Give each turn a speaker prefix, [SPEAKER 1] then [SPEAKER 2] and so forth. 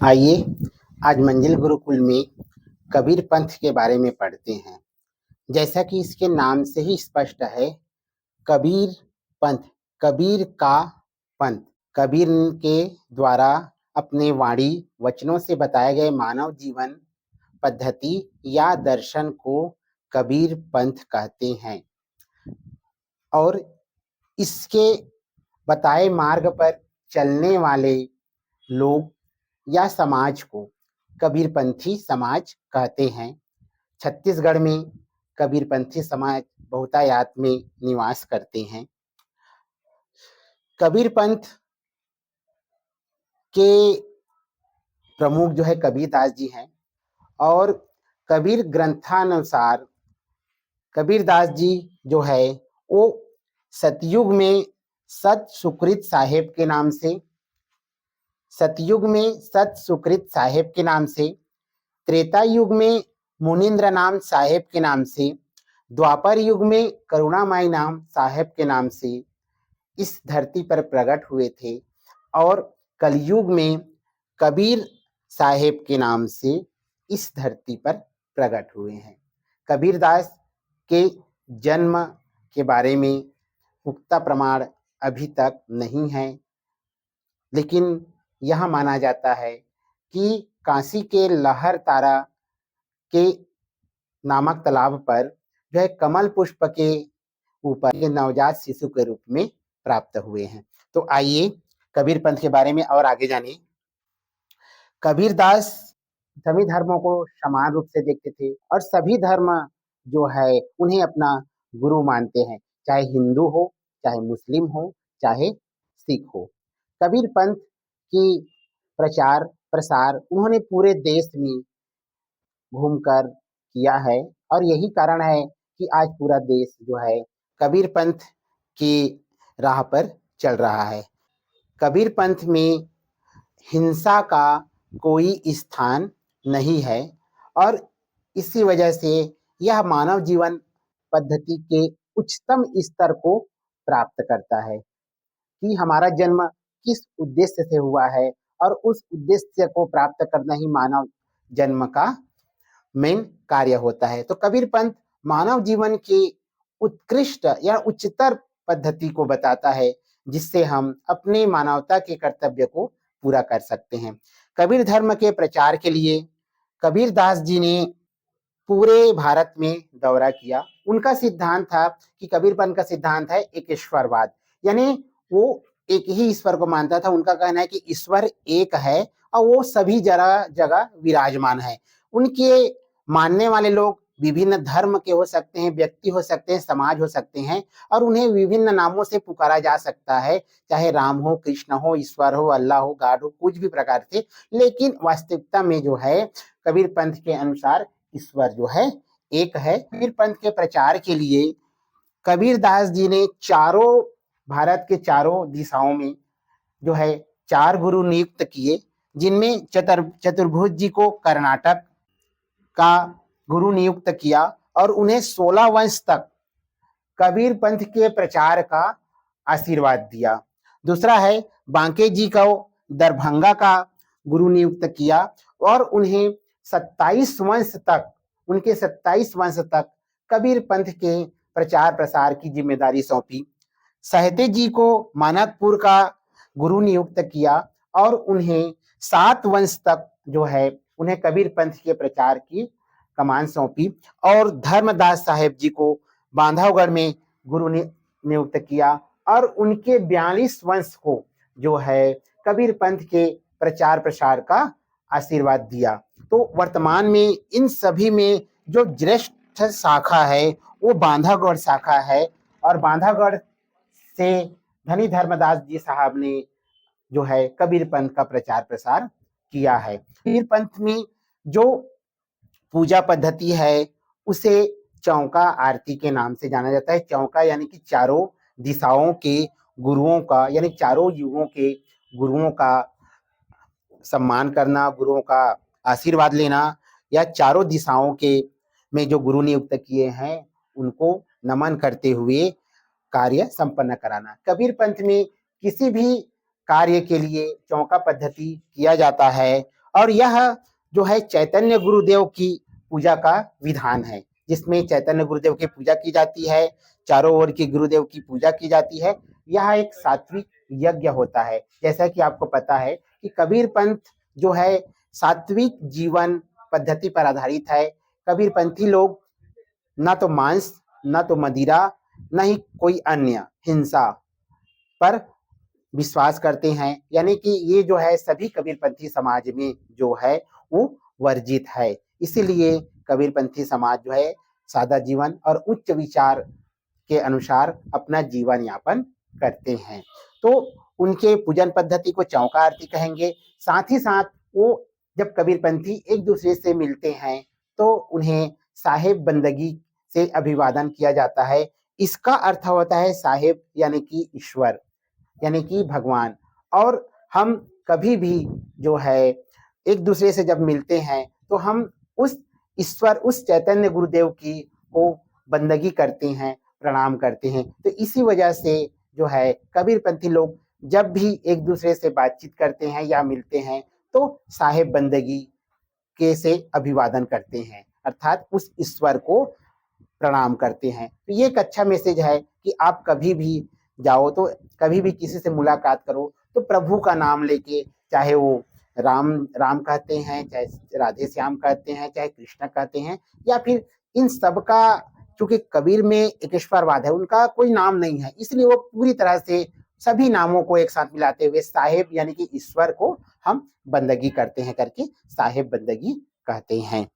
[SPEAKER 1] आइए आज मंजिल गुरुकुल में कबीर पंथ के बारे में पढ़ते हैं। जैसा कि इसके नाम से ही स्पष्ट है, कबीर पंथ, कबीर का पंथ, कबीर के द्वारा अपने वाणी वचनों से बताए गए मानव जीवन पद्धति या दर्शन को कबीर पंथ कहते हैं और इसके बताए मार्ग पर चलने वाले लोग या समाज को कबीरपंथी समाज कहते हैं। छत्तीसगढ़ में कबीरपंथी समाज बहुतायत में निवास करते हैं। कबीरपंथ के प्रमुख जो है कबीरदास जी हैं और कबीर ग्रंथानुसार कबीरदास जी जो है वो सतयुग में सत सुकृत साहेब के नाम से, सतयुग में सत सुकृत साहेब के नाम से, त्रेता युग में मुनीन्द्र नाम साहेब के नाम से, द्वापर युग में करुणामय नाम साहेब के नाम से इस धरती पर प्रकट हुए थे और कलयुग में कबीर साहेब के नाम से इस धरती पर प्रकट हुए हैं। कबीरदास के जन्म के बारे में पुख्ता प्रमाण अभी तक नहीं है, लेकिन यह माना जाता है कि काशी के लहर तारा के नामक तालाब पर जो है कमल पुष्प के ऊपर के नवजात शिशु के रूप में प्राप्त हुए हैं। तो आइए कबीर पंथ के बारे में और आगे जानिए। कबीरदास सभी धर्मों को समान रूप से देखते थे और सभी धर्म जो है उन्हें अपना गुरु मानते हैं, चाहे हिंदू हो, चाहे मुस्लिम हो, चाहे सिख हो। कबीर पंथ की प्रचार प्रसार उन्होंने पूरे देश में घूमकर किया है और यही कारण है कि आज पूरा देश जो है कबीर पंथ की राह पर चल रहा है। कबीर पंथ में हिंसा का कोई स्थान नहीं है और इसी वजह से यह मानव जीवन पद्धति के उच्चतम स्तर को प्राप्त करता है कि हमारा जन्म किस उद्देश्य से हुआ है और उस उद्देश्य को प्राप्त करना ही मानव जन्म का मेन कार्य होता है। तो कबीर पंथ मानव जीवन की उत्कृष्ट या उच्चतर पद्धति को बताता है जिससे हम अपने मानवता के कर्तव्य को पूरा कर सकते हैं। कबीर धर्म के प्रचार के लिए कबीरदास जी ने पूरे भारत में दौरा किया। उनका सिद्धांत था कि कबीरपंथ का सिद्धांत है एक ईश्वरवाद, यानी वो एक ही ईश्वर को मानता था। उनका कहना है कि ईश्वर एक है और वो सभी जगह जगह विराजमान है। उनके मानने वाले लोग विभिन्न धर्म के हो सकते हैं, व्यक्ति हो सकते हैं, समाज हो सकते हैं और उन्हें विभिन्न नामों से पुकारा जा सकता है, चाहे राम हो, कृष्ण हो, ईश्वर हो, अल्लाह हो, गॉड हो, कुछ भी प्रकार से। लेकिन वास्तविकता में जो है कबीर पंथ के अनुसार ईश्वर जो है एक है। कबीर पंथ के प्रचार के लिए कबीरदास जी ने चारों भारत के चारों दिशाओं में जो है 4 गुरु नियुक्त किए, जिनमें चतुर्भुज जी को कर्नाटक का गुरु नियुक्त किया और उन्हें 16 वंश तक कबीर पंथ के प्रचार का आशीर्वाद दिया। दूसरा है बांके जी को दरभंगा का गुरु नियुक्त किया और उन्हें 27 वंश तक, उनके 27 वंश तक कबीर पंथ के प्रचार प्रसार की जिम्मेदारी सौंपी। सहते जी को मानकपुर का गुरु नियुक्त किया और उन्हें 7 वंश तक जो है उन्हें कबीर पंथ के प्रचार की कमान सौंपी और धर्मदास साहेब जी को बांधवगढ़ में गुरु नियुक्त किया और उनके 42 वंश को जो है कबीर पंथ के प्रचार प्रसार का आशीर्वाद दिया। तो वर्तमान में इन सभी में जो ज्येष्ठ शाखा है वो बांधवगढ़ शाखा है और बांधवगढ़ से धनी धर्मदास जी साहब ने जो है कबीर पंथ का प्रचार प्रसार किया है। कबीर पंथ में जो पूजा पद्धति है उसे चौका आरती के नाम से जाना जाता है। चौका यानी कि चारों दिशाओं के गुरुओं का, यानी चारों युगों के गुरुओं का सम्मान करना, गुरुओं का आशीर्वाद लेना या चारों दिशाओं के में जो गुरु नियुक्त किए हैं उनको नमन करते हुए कार्य संपन्न कराना। कबीर पंथ में किसी भी कार्य के लिए चौका पद्धति किया जाता है और यह जो है चैतन्य गुरुदेव की पूजा का विधान है, जिसमें चैतन्य गुरुदेव की पूजा की जाती है, चारों ओर की गुरुदेव की पूजा की जाती है। यह एक सात्विक यज्ञ होता है। जैसा कि आपको पता है कि कबीर पंथ जो है सात्विक जीवन पद्धति पर आधारित है। कबीर पंथी लोग ना तो मांस, ना तो मदिरा, न ही कोई अन्य हिंसा पर विश्वास करते हैं, यानी कि ये जो है सभी कबीरपंथी समाज में जो है वो वर्जित है। इसीलिए कबीरपंथी समाज जो है सादा जीवन और उच्च विचार के अनुसार अपना जीवन यापन करते हैं। तो उनके पूजन पद्धति को चौका आरती कहेंगे। साथ ही साथ वो जब कबीरपंथी एक दूसरे से मिलते हैं तो उन्हें साहेब बंदगी से अभिवादन किया जाता है। इसका अर्थ होता है साहेब यानी कि ईश्वर, यानी कि भगवान। और हम कभी भी जो है एक दूसरे से जब मिलते हैं तो हम उस ईश्वर, उस चैतन्य गुरुदेव की को बंदगी करते हैं, प्रणाम करते हैं। तो इसी वजह से जो है कबीरपंथी लोग जब भी एक दूसरे से बातचीत करते हैं या मिलते हैं तो साहेब बंदगी के से अभिवादन करते हैं, अर्थात उस ईश्वर को प्रणाम करते हैं। तो ये एक अच्छा मैसेज है कि आप कभी भी जाओ तो कभी भी किसी से मुलाकात करो तो प्रभु का नाम लेके, चाहे वो राम राम कहते हैं, चाहे राधे श्याम कहते हैं, चाहे कृष्ण कहते हैं, या फिर इन सब का, चूंकि कबीर में एकेश्वरवाद है, उनका कोई नाम नहीं है, इसलिए वो पूरी तरह से सभी नामों को एक साथ मिलाते हुए साहेब यानी कि ईश्वर को हम बंदगी करते हैं करके साहेब बंदगी कहते हैं।